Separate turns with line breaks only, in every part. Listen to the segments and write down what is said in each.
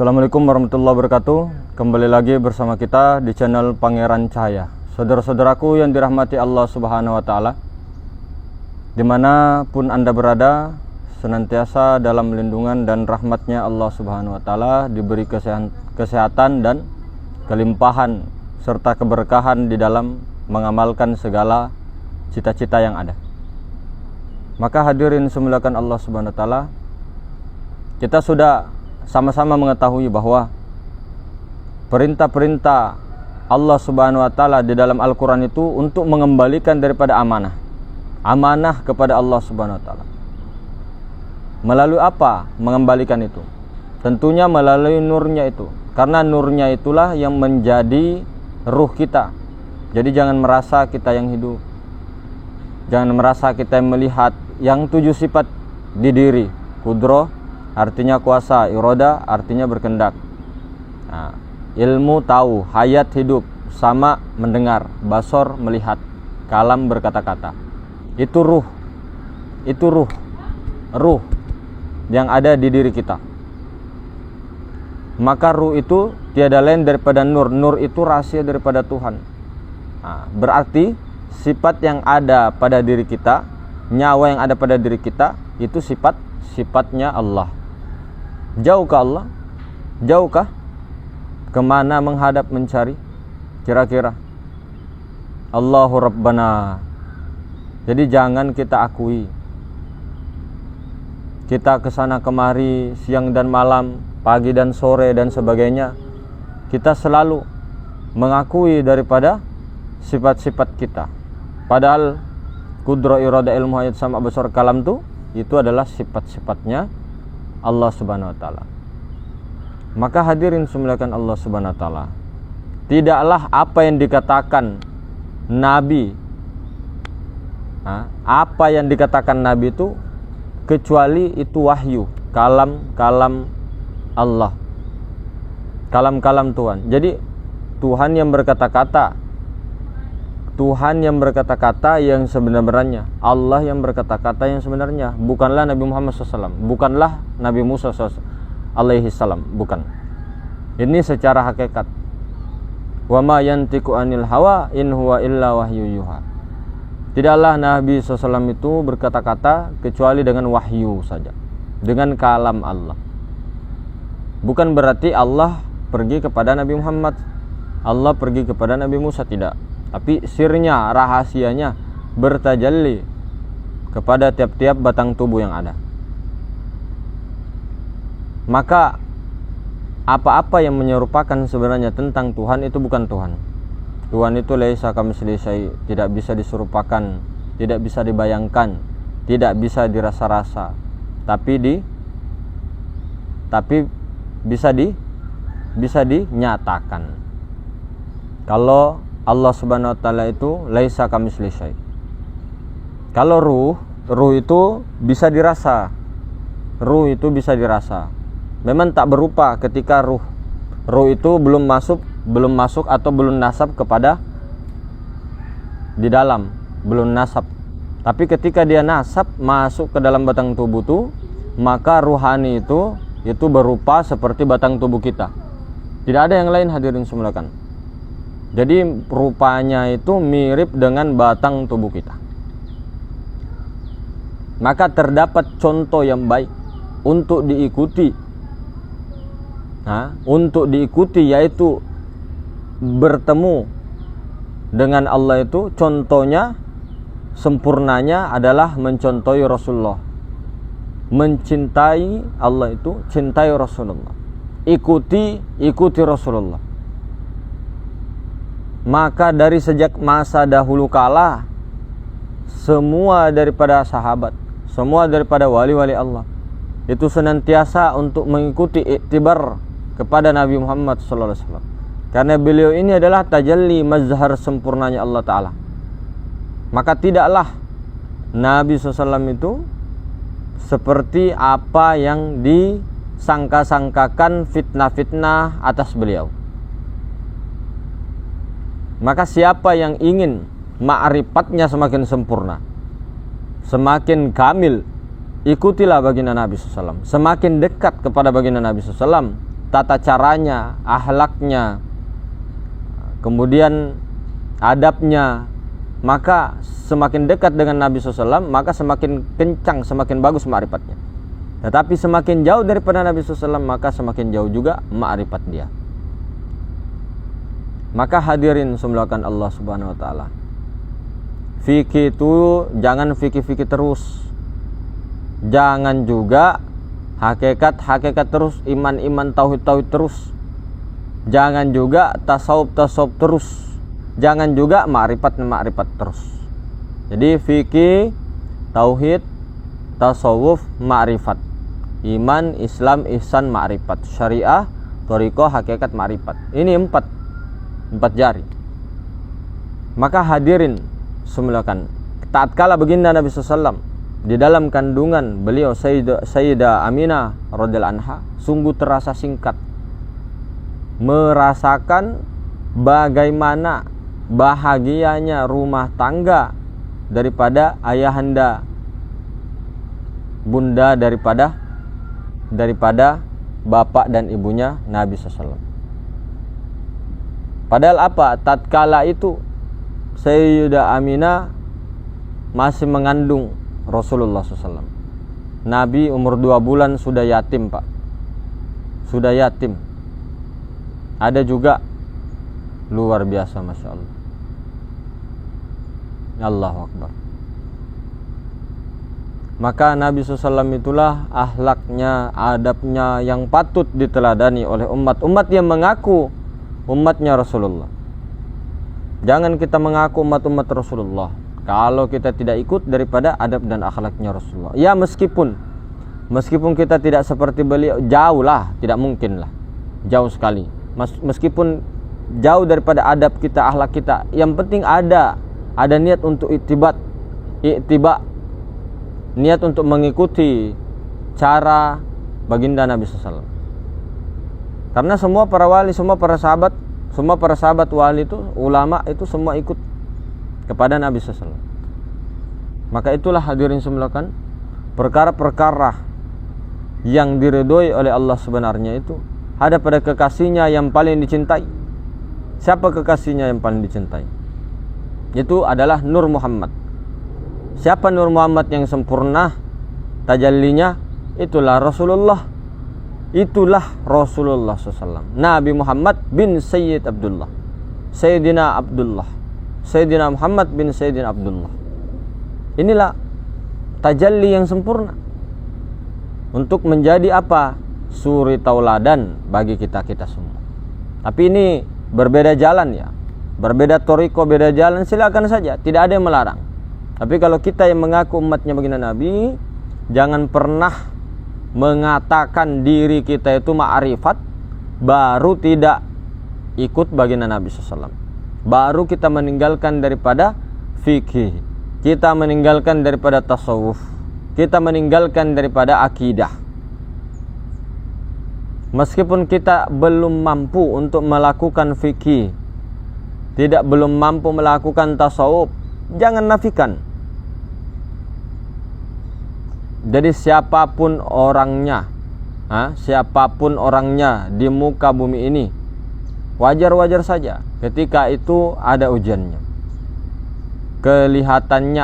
Assalamualaikum warahmatullahi wabarakatuh. Kembali lagi bersama kita di channel Pangeran Cahaya. Saudara-saudaraku yang dirahmati Allah Subhanahu wa Ta'ala, dimanapun Anda berada, senantiasa dalam lindungan dan rahmatnya Allah Subhanahu wa Ta'ala, diberi kesehatan dan kelimpahan serta keberkahan di dalam mengamalkan segala cita-cita yang ada. Maka hadirin semuliakan Allah Subhanahu wa Ta'ala, kita sudah sama-sama mengetahui bahwa perintah-perintah Allah Subhanahu wa Ta'ala di dalam Al-Quran itu untuk mengembalikan daripada amanah kepada Allah Subhanahu wa Ta'ala. Melalui apa mengembalikan itu? Tentunya melalui nurnya itu, karena nurnya itulah yang menjadi ruh kita. Jadi jangan merasa kita yang hidup, jangan merasa kita yang melihat, yang 7 sifat di diri. Kudroh artinya kuasa, iroda artinya berkendak, ilmu tahu, hayat hidup, sama mendengar, basor melihat, kalam berkata-kata. Itu ruh yang ada di diri kita. Maka ruh itu tiada lain daripada nur. Nur itu rahasia daripada Tuhan. Berarti sifat yang ada pada diri kita, nyawa yang ada pada diri kita, itu sifatnya Allah. Jauhkah Allah? Jauhkah? Kemana menghadap mencari? Kira-kira Allahu Rabbana. Jadi jangan kita akui kita kesana kemari, siang dan malam, pagi dan sore dan sebagainya, kita selalu mengakui daripada sifat-sifat kita. Padahal kudro, irada, ilmu, hayat, sama, basar, kalam itu adalah sifat-sifatnya Allah Subhanahu wa Ta'ala. Maka hadirin semuliakan Allah Subhanahu wa Ta'ala, tidaklah apa yang dikatakan Nabi, apa yang dikatakan Nabi itu kecuali itu wahyu, kalam Allah, kalam Tuhan. Jadi Tuhan yang berkata-kata, Tuhan yang berkata-kata yang sebenarnya, Allah yang berkata-kata yang sebenarnya, bukanlah Nabi Muhammad SAW, bukanlah Nabi Musa alaihissalam, bukan. Ini secara hakikat. Wa ma yantiqu anil hawa in huwa illa wahyu yuha. Tidaklah Nabi SAW itu berkata-kata kecuali dengan wahyu saja, dengan kalam Allah. Bukan berarti Allah pergi kepada Nabi Muhammad, Allah pergi kepada Nabi Musa, tidak. Tapi sirnya, rahasianya bertajalli kepada tiap-tiap batang tubuh yang ada. Maka apa-apa yang menyerupakan sebenarnya tentang Tuhan itu bukan Tuhan. Tuhan itu laisa kamitslihi syai', tidak bisa diserupakan, tidak bisa dibayangkan, tidak bisa dirasa-rasa, tapi bisa dinyatakan. Kalau Allah Subhanahu wa Ta'ala itu laisa kamitslihi syai'. Kalau ruh itu bisa dirasa. Ruh itu bisa dirasa. Memang tak berupa ketika ruh itu belum masuk atau belum nasab kepada di dalam, belum nasab. Tapi ketika dia nasab masuk ke dalam batang tubuh itu, maka ruhani itu berupa seperti batang tubuh kita. Tidak ada yang lain, hadirin semuliakan. Jadi rupanya itu mirip dengan batang tubuh kita. Maka terdapat contoh yang baik untuk diikuti. Untuk diikuti yaitu bertemu dengan Allah itu, contohnya, sempurnanya adalah mencontohi Rasulullah. Mencintai Allah itu cintai Rasulullah. Ikuti Rasulullah. Maka dari sejak masa dahulu kala, semua daripada sahabat, semua daripada wali-wali Allah itu senantiasa untuk mengikuti iktibar kepada Nabi Muhammad SAW. Karena beliau ini adalah tajalli mazhar sempurnanya Allah Ta'ala. Maka tidaklah Nabi SAW itu seperti apa yang disangka-sangkakan fitnah-fitnah atas beliau. Maka siapa yang ingin ma'rifatnya semakin sempurna, semakin kamil, ikutilah baginda Nabi SAW. Semakin dekat kepada baginda Nabi SAW, tata caranya, akhlaknya, kemudian adabnya, maka semakin dekat dengan Nabi SAW, maka semakin kencang, semakin bagus ma'rifatnya. Tetapi semakin jauh daripada Nabi SAW, maka semakin jauh juga ma'rifat dia. Maka hadirin semulakan Allah Subhanahu wa taala, fikih itu jangan fikih-fikih terus. Jangan juga hakikat-hakikat terus, iman-iman, tauhid-tauhid terus. Jangan juga tasawuf-tasawuf terus. Jangan juga ma'rifat-ma'rifat terus. Jadi fikih, tauhid, tasawuf, ma'rifat. Iman, Islam, ihsan, ma'rifat. Syariah, thariqah, hakikat, ma'rifat. Ini empat jari. Maka hadirin semulakan, tatkala baginda Nabi SAW di dalam kandungan beliau Sayyidah Aminah radhiyallahu anha, sungguh terasa singkat merasakan bagaimana bahagianya rumah tangga daripada ayahanda, bunda daripada bapak dan ibunya Nabi SAW. Padahal apa? Tatkala itu Sayyidah Aminah masih mengandung Rasulullah SAW. Nabi umur 2 bulan sudah yatim, Pak. Sudah yatim. Ada juga luar biasa, Masya Allah. Allahu Akbar. Maka Nabi SAW itulah akhlaknya, adabnya yang patut diteladani oleh umat yang mengaku umatnya Rasulullah. Jangan kita mengaku umat Rasulullah kalau kita tidak ikut daripada adab dan akhlaknya Rasulullah. Ya meskipun kita tidak seperti beliau, jauh lah, tidak mungkin lah, jauh sekali. Meskipun jauh daripada adab kita, akhlak kita, yang penting ada niat untuk ittiba, niat untuk mengikuti cara baginda Nabi SAW. Karena semua para wali, semua para sahabat wali itu, ulama itu semua ikut kepada Nabi SAW. Maka itulah hadirin semulakan, perkara-perkara yang diridhoi oleh Allah sebenarnya itu ada pada kekasihnya yang paling dicintai. Siapa kekasihnya yang paling dicintai? Itu adalah Nur Muhammad. Siapa Nur Muhammad yang sempurna tajallinya? Itulah Rasulullah. Itulah Rasulullah SAW. Nabi Muhammad bin Sayyid Abdullah, Sayyidina Abdullah, Sayyidina Muhammad bin Sayyidina Abdullah. Inilah tajalli yang sempurna untuk menjadi apa? Suri tauladan bagi kita semua. Tapi ini berbeda jalan ya, berbeda thariqah, beda jalan, silakan saja, tidak ada yang melarang. Tapi kalau kita yang mengaku umatnya baginda Nabi, jangan pernah mengatakan diri kita itu ma'rifat baru tidak ikut baginda Nabi SAW. Baru kita meninggalkan daripada fikih, kita meninggalkan daripada tasawuf, kita meninggalkan daripada akidah. Meskipun kita belum mampu untuk melakukan fikih, belum mampu melakukan tasawuf, jangan nafikan. Jadi siapapun orangnya di muka bumi ini, wajar-wajar saja ketika itu ada ujiannya. Kelihatannya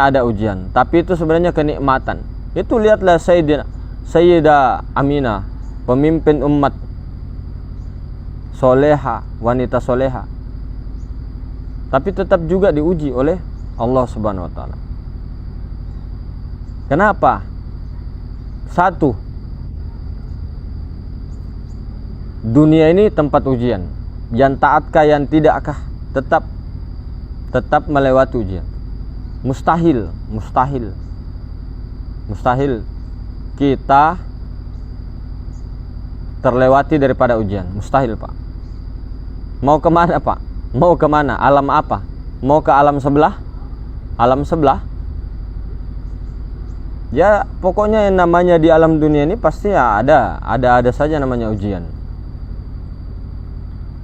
ada ujian, tapi itu sebenarnya kenikmatan. Itu lihatlah Sayyidah Aminah, pemimpin umat soleha, wanita soleha, tapi tetap juga diuji oleh Allah Subhanahu wa taala. Kenapa? Satu, dunia ini tempat ujian. Yang taatkah, yang tidakkah, tetap melewati ujian. Mustahil kita terlewati daripada ujian. Mustahil, Pak. Mau kemana, Pak? Mau kemana? Alam apa? Mau ke alam sebelah? Alam sebelah? Ya pokoknya yang namanya di alam dunia ini pasti ya ada saja namanya ujian.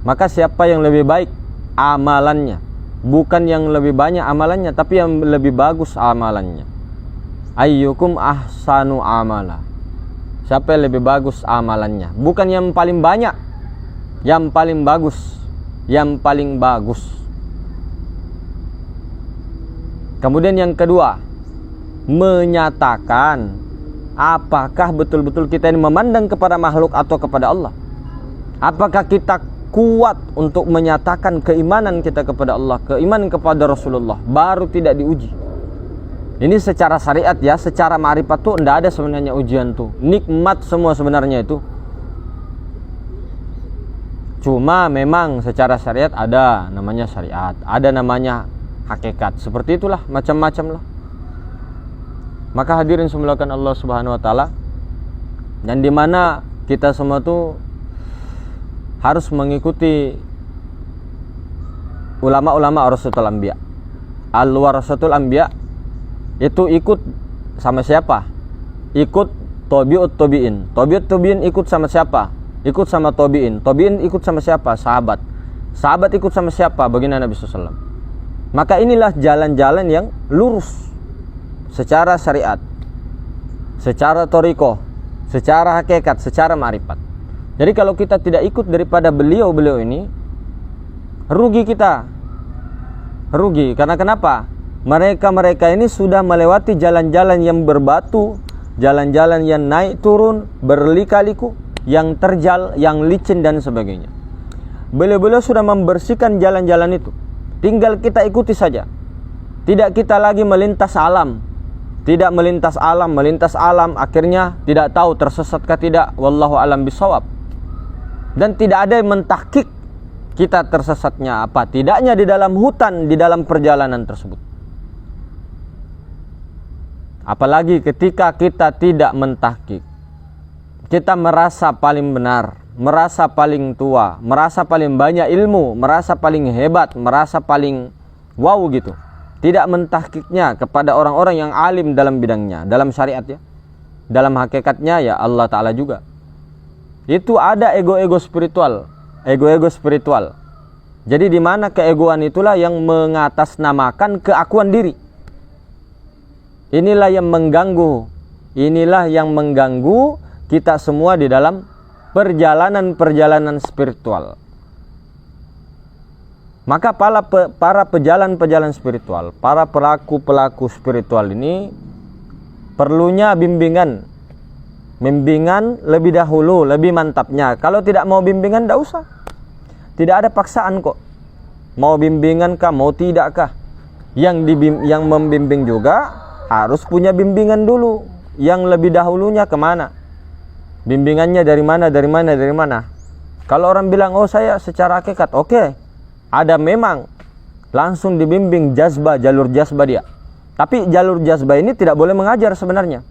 Maka siapa yang lebih baik amalannya, bukan yang lebih banyak amalannya, tapi yang lebih bagus amalannya. Ayyukum ahsanu amala. Siapa yang lebih bagus amalannya? Bukan yang paling banyak, yang paling bagus, yang paling bagus. Kemudian yang kedua, menyatakan apakah betul-betul kita ini memandang kepada makhluk atau kepada Allah. Apakah kita kuat untuk menyatakan keimanan kita kepada Allah, keimanan kepada Rasulullah, baru tidak diuji. Ini secara syariat ya, secara ma'rifat tuh tidak ada sebenarnya ujian tuh. Nikmat semua sebenarnya itu. Cuma memang secara syariat ada namanya syariat, ada namanya hakikat. Seperti itulah, macam-macam lah. Maka hadirin semulakan Allah Subhanahu wa taala, dan di mana kita semua tuh harus mengikuti ulama-ulama warasatul anbiya. Al-warasatul anbiya itu ikut sama siapa? Ikut tabi'ut tabi'in. Tabi'ut tabi'in ikut sama siapa? Ikut sama tabi'in. Tabi'in ikut sama siapa? Sahabat. Sahabat ikut sama siapa? Baginda Nabi SAW. Maka inilah jalan-jalan yang lurus secara syariat, secara thariqah, secara hakikat, secara ma'rifat. Jadi kalau kita tidak ikut daripada beliau-beliau ini, rugi kita. Rugi. Karena kenapa? Mereka ini sudah melewati jalan-jalan yang berbatu, jalan-jalan yang naik turun, berlika-liku, yang terjal, yang licin dan sebagainya. Beliau-beliau sudah membersihkan jalan-jalan itu. Tinggal kita ikuti saja. Tidak kita lagi melintas alam. Tidak melintas alam, akhirnya tidak tahu tersesatkah tidak. Wallahu alam bisawab. Dan tidak ada yang mentahkik kita tersesatnya apa tidaknya di dalam hutan, di dalam perjalanan tersebut. Apalagi ketika kita tidak mentahkik, kita merasa paling benar, merasa paling tua, merasa paling banyak ilmu, merasa paling hebat, merasa paling wow gitu. Tidak mentahkiknya kepada orang-orang yang alim dalam bidangnya, dalam syariat ya. Dalam hakikatnya ya Allah Ta'ala juga. Itu ada ego-ego spiritual, ego-ego spiritual. Jadi di mana keegoan itulah yang mengatasnamakan keakuan diri. Inilah yang mengganggu, kita semua di dalam perjalanan spiritual. Maka para pejalan-pejalan spiritual, para pelaku-pelaku spiritual ini perlunya bimbingan lebih dahulu, lebih mantapnya. Kalau tidak mau bimbingan, tidak usah. Tidak ada paksaan kok. Mau bimbingan kah, mau tidak kah? Yang membimbing juga harus punya bimbingan dulu. Yang lebih dahulunya kemana? Bimbingannya dari mana? Kalau orang bilang, oh saya secara hakikat, oke. Ada memang langsung dibimbing jalur jazbah dia. Tapi jalur jazbah ini tidak boleh mengajar sebenarnya.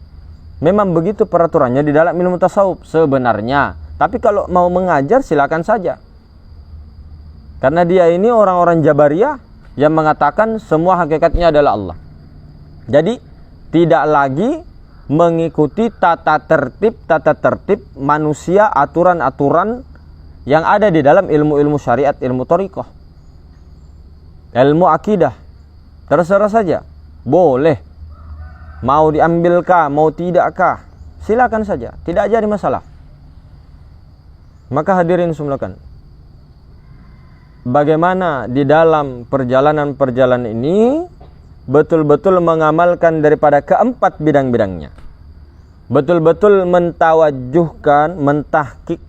Memang begitu peraturannya di dalam ilmu tasawuf sebenarnya. Tapi kalau mau mengajar silakan saja. Karena dia ini orang-orang Jabariyah yang mengatakan semua hakikatnya adalah Allah. Jadi tidak lagi mengikuti tata tertib manusia, aturan-aturan yang ada di dalam ilmu-ilmu syariat, ilmu thariqah, ilmu akidah. Terserah saja. Boleh. Mau diambilkah, mau tidakkah, silakan saja, tidak jadi masalah. Maka hadirin semulakan, bagaimana di dalam perjalanan ini betul-betul mengamalkan daripada keempat bidang-bidangnya, betul-betul mentawajjuhkan, mentahkik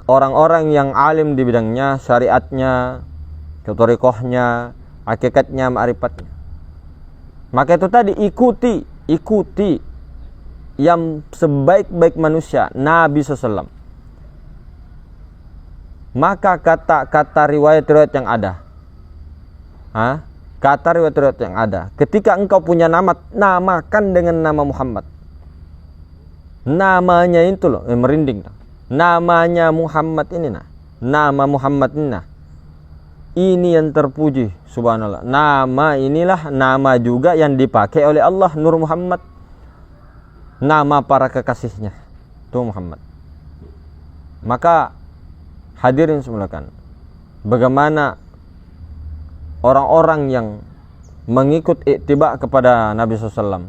orang-orang yang alim di bidangnya, syariatnya, thariqahnya, hakikatnya, ma'rifatnya. Maka itu tadi ikuti yang sebaik-baik manusia, Nabi SAW. Maka kata riwayat-riwayat yang ada, kata riwayat-riwayat yang ada, ketika engkau punya nama, namakan dengan nama Muhammad. Namanya itu loh, merinding. Namanya Muhammad ini nama Muhammad ini ini yang terpuji, subhanallah. Nama inilah nama juga yang dipakai oleh Allah, Nur Muhammad. Nama para kekasihnya, itu Muhammad. Maka hadirin semulakan, bagaimana orang-orang yang mengikut ittiba kepada Nabi SAW,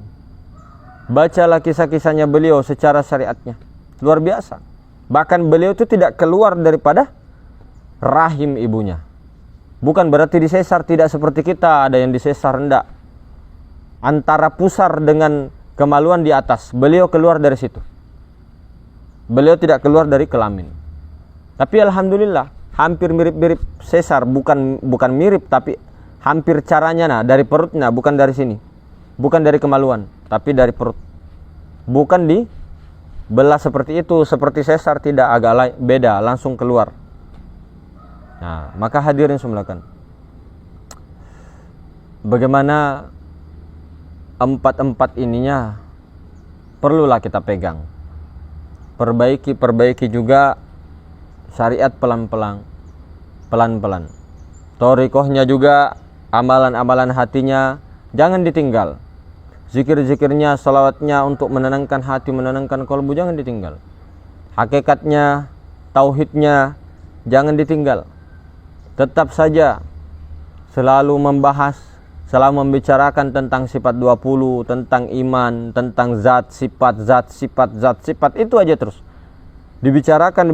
Bacalah kisah-kisahnya beliau secara syariatnya. Luar biasa. Bahkan beliau itu tidak keluar daripada rahim ibunya. Bukan berarti disesar, tidak seperti kita, ada yang disesar, enggak. Antara pusar dengan kemaluan di atas, beliau keluar dari situ. Beliau tidak keluar dari kelamin. Tapi alhamdulillah, hampir mirip-mirip sesar, bukan mirip tapi hampir caranya dari perutnya, bukan dari sini. Bukan dari kemaluan, tapi dari perut. Bukan dibelah seperti itu, seperti sesar, tidak, agak beda, langsung keluar. Nah, maka hadirin semulakan, bagaimana empat ininya perlulah kita pegang. Perbaiki juga syariat pelan-pelan. Thariqahnya juga, amalan-amalan hatinya jangan ditinggal. Zikir-zikirnya, salawatnya untuk menenangkan hati, menenangkan kalbu, jangan ditinggal. Hakikatnya, tauhidnya jangan ditinggal. Tetap saja selalu membahas, selalu membicarakan tentang sifat 20, tentang iman, tentang zat, sifat, itu aja terus. Dibicarakan,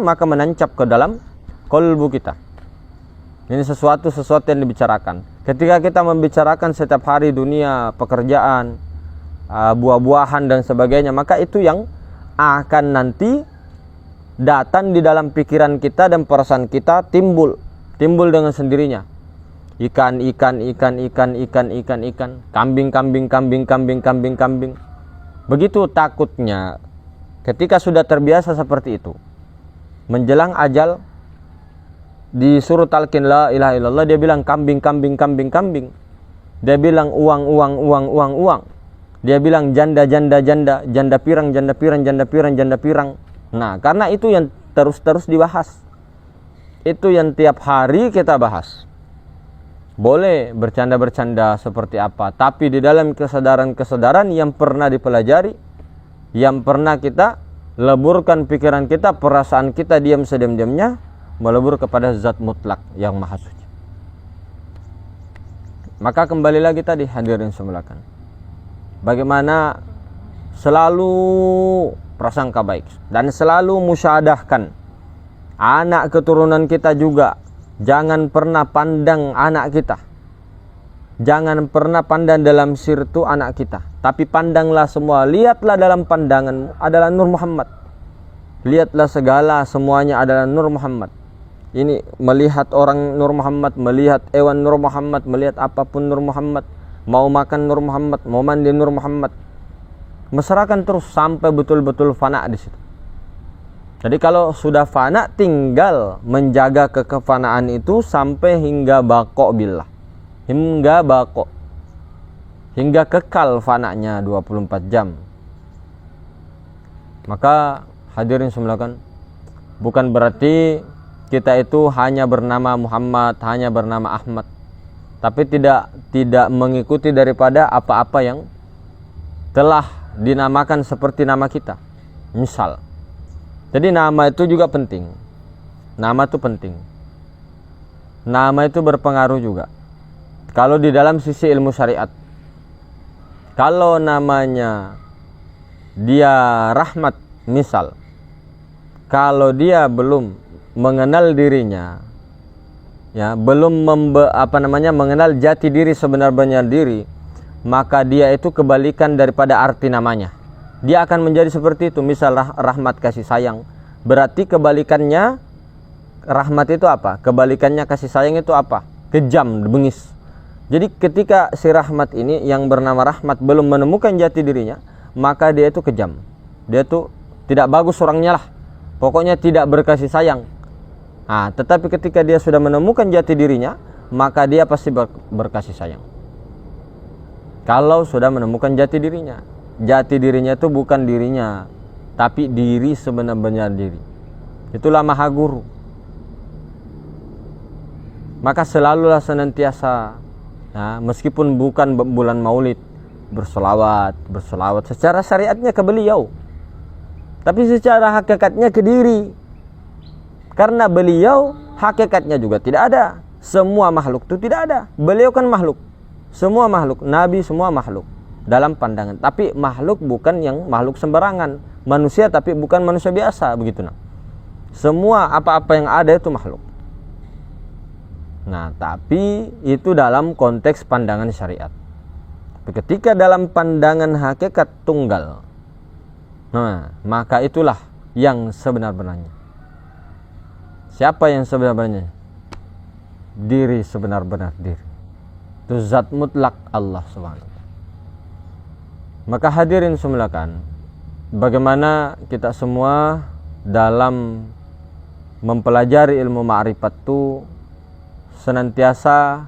maka menancap ke dalam kalbu kita. Ini sesuatu yang dibicarakan. Ketika kita membicarakan setiap hari dunia, pekerjaan, buah-buahan dan sebagainya, maka itu yang akan nanti datang di dalam pikiran kita dan perasaan kita, timbul dengan sendirinya. Ikan, kambing. Begitu takutnya ketika sudah terbiasa seperti itu. Menjelang ajal, disuruh talqin la ilaha illallah, dia bilang kambing. Dia bilang uang. Dia bilang janda pirang. Nah, karena itu yang terus dibahas. Itu yang tiap hari kita bahas. Boleh bercanda seperti apa, tapi di dalam kesadaran yang pernah dipelajari, yang pernah kita leburkan pikiran kita, perasaan kita diam sediam-diamnya melebur kepada zat mutlak yang maha suci. Maka kembali lagi tadi, hadirin semulakan, bagaimana selalu prasangka baik dan selalu musyahadahkan anak keturunan kita juga. Jangan pernah pandang anak kita, jangan pernah pandang dalam sirtu anak kita, tapi pandanglah semua. Lihatlah dalam pandanganmu adalah Nur Muhammad. Lihatlah segala semuanya adalah Nur Muhammad. Ini melihat orang Nur Muhammad, melihat hewan Nur Muhammad, melihat apapun Nur Muhammad, mau makan Nur Muhammad, mau mandi Nur Muhammad. Mesrakan terus sampai betul-betul fana di situ. Jadi kalau sudah fana, tinggal menjaga kekefanaan itu sampai hingga baqo billah. Hingga kekal fananya 24 jam. Maka hadirin semulakan, bukan berarti kita itu hanya bernama Muhammad, hanya bernama Ahmad, tapi tidak mengikuti daripada apa-apa yang telah dinamakan seperti nama kita. Misal, jadi nama itu juga penting. Nama itu penting. Nama itu berpengaruh juga. Kalau di dalam sisi ilmu syariat, kalau namanya dia Rahmat, misal, kalau dia belum mengenal dirinya, ya, belum mengenal jati diri sebenar-benarnya diri, maka dia itu kebalikan daripada arti namanya. Dia akan menjadi seperti itu. Misal rahmat, kasih sayang, berarti kebalikannya rahmat itu apa? Kebalikannya kasih sayang itu apa? Kejam, bengis. Jadi ketika si Rahmat ini yang bernama Rahmat belum menemukan jati dirinya, maka dia itu kejam. Dia itu tidak bagus orangnya lah. Pokoknya tidak berkasih sayang. Nah, tetapi ketika dia sudah menemukan jati dirinya, maka dia pasti berkasih sayang. Kalau sudah menemukan jati dirinya. Jati dirinya itu bukan dirinya, tapi diri sebenar-benar diri. Itulah Maha Guru. Maka selalulah senantiasa, nah, meskipun bukan bulan Maulid, bersolawat secara syariatnya ke beliau, tapi secara hakikatnya ke diri. Karena beliau hakikatnya juga tidak ada. Semua makhluk itu tidak ada. Beliau kan makhluk. Semua makhluk, Nabi semua makhluk. dalam pandangan. Tapi makhluk bukan yang makhluk sembarangan, manusia tapi bukan manusia biasa, begitu nah. Semua apa-apa yang ada itu makhluk. Nah, tapi itu dalam konteks pandangan syariat. Ketika dalam pandangan hakikat tunggal, nah, maka itulah yang sebenar-benarnya. Siapa yang sebenar-benarnya? Diri sebenar-benar diri. Itu zat mutlak Allah Subhanahu wa ta'ala. Maka hadirin semulakan, bagaimana kita semua dalam mempelajari ilmu ma'rifat itu senantiasa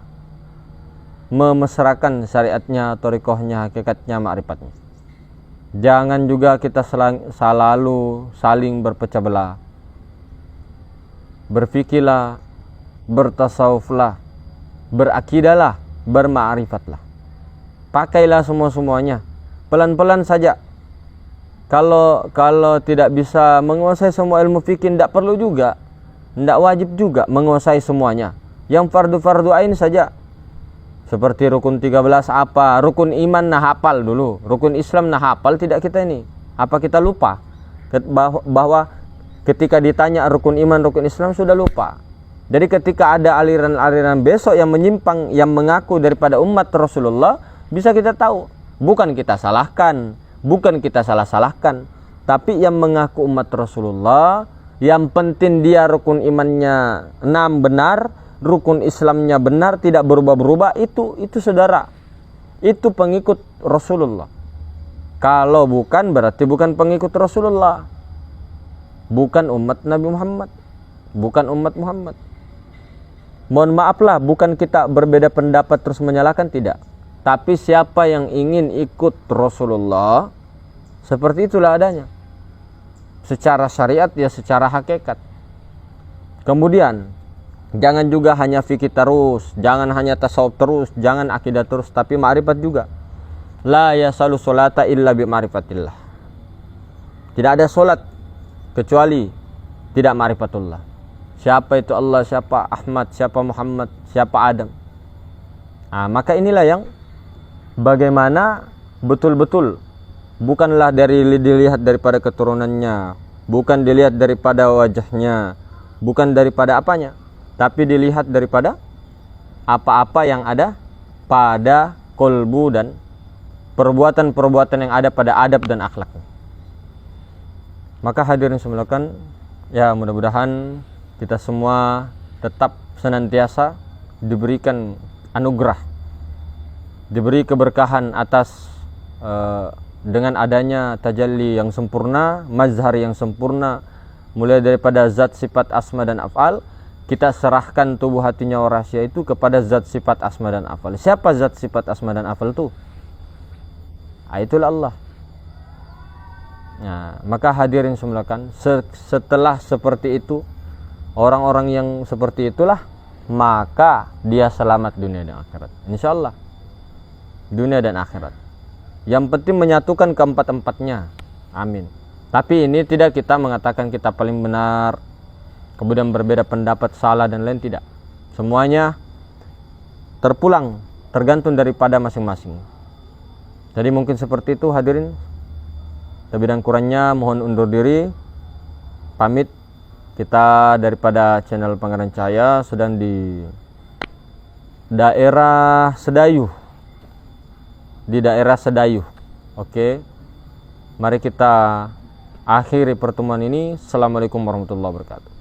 memesrakan syariatnya, thariqahnya, hakikatnya, ma'rifatnya. Jangan juga kita selalu saling berpecah belah. Berfikirlah, bertasawuflah, berakidahlah, berma'rifatlah. Pakailah semuanya. Pelan-pelan saja. Kalau tidak bisa menguasai semua ilmu fikih, tidak perlu juga, tidak wajib juga menguasai semuanya. Yang fardu-fardu ain saja. Seperti rukun 13 apa, rukun iman nah hafal dulu, rukun Islam nah hafal tidak kita ini. Apa kita lupa bahwa ketika ditanya rukun iman, rukun Islam sudah lupa. Jadi ketika ada aliran-aliran besok yang menyimpang, yang mengaku daripada umat Rasulullah, bisa kita tahu. Bukan kita salahkan, bukan kita salah-salahkan, tapi yang mengaku umat Rasulullah, yang penting dia rukun imannya 6 benar, rukun Islamnya benar, tidak berubah-berubah, itu saudara. Itu pengikut Rasulullah. Kalau bukan, berarti bukan pengikut Rasulullah. Bukan umat Nabi Muhammad. Bukan umat Muhammad. Mohon maaflah, bukan kita berbeda pendapat terus menyalahkan, tidak. Tapi siapa yang ingin ikut Rasulullah, seperti itulah adanya. Secara syariat ya secara hakikat. Kemudian, jangan juga hanya fikih terus, jangan hanya tasawuf terus, jangan akidah terus, tapi ma'rifat juga. La yasalu sholata illa bi ma'rifatillah. Tidak ada solat kecuali tidak ma'rifatullah. Siapa itu Allah, siapa Ahmad, siapa Muhammad, siapa Adam. Nah, maka inilah yang bagaimana betul-betul, bukanlah dilihat daripada keturunannya, bukan dilihat daripada wajahnya, bukan daripada apanya, tapi dilihat daripada apa-apa yang ada pada kolbu dan perbuatan-perbuatan yang ada pada adab dan akhlaknya. Maka hadirin semulakan, ya mudah-mudahan kita semua tetap senantiasa diberikan anugerah, diberi keberkahan atas dengan adanya tajalli yang sempurna, mazhar yang sempurna, mulai daripada zat sifat asma dan af'al. Kita serahkan tubuh hatinya rahasia itu kepada zat sifat asma dan af'al. Siapa zat sifat asma dan af'al itu? Itulah Allah. Nah, maka hadirin semulakan, setelah seperti itu, orang-orang yang seperti itulah, maka dia selamat dunia dan akhirat. Insyaallah. Dunia dan akhirat. Yang penting menyatukan keempat-empatnya. Amin. Tapi ini tidak kita mengatakan kita paling benar, kemudian berbeda pendapat, salah dan lain, tidak. Semuanya terpulang, tergantung daripada masing-masing. Jadi mungkin seperti itu hadirin. Lebih dan kurangnya mohon undur diri. Pamit. Kita daripada channel Pangeran Cahaya sedang di daerah Sedayu. Di daerah Sedayu. Oke. Mari kita akhiri pertemuan ini. Assalamualaikum warahmatullahi wabarakatuh.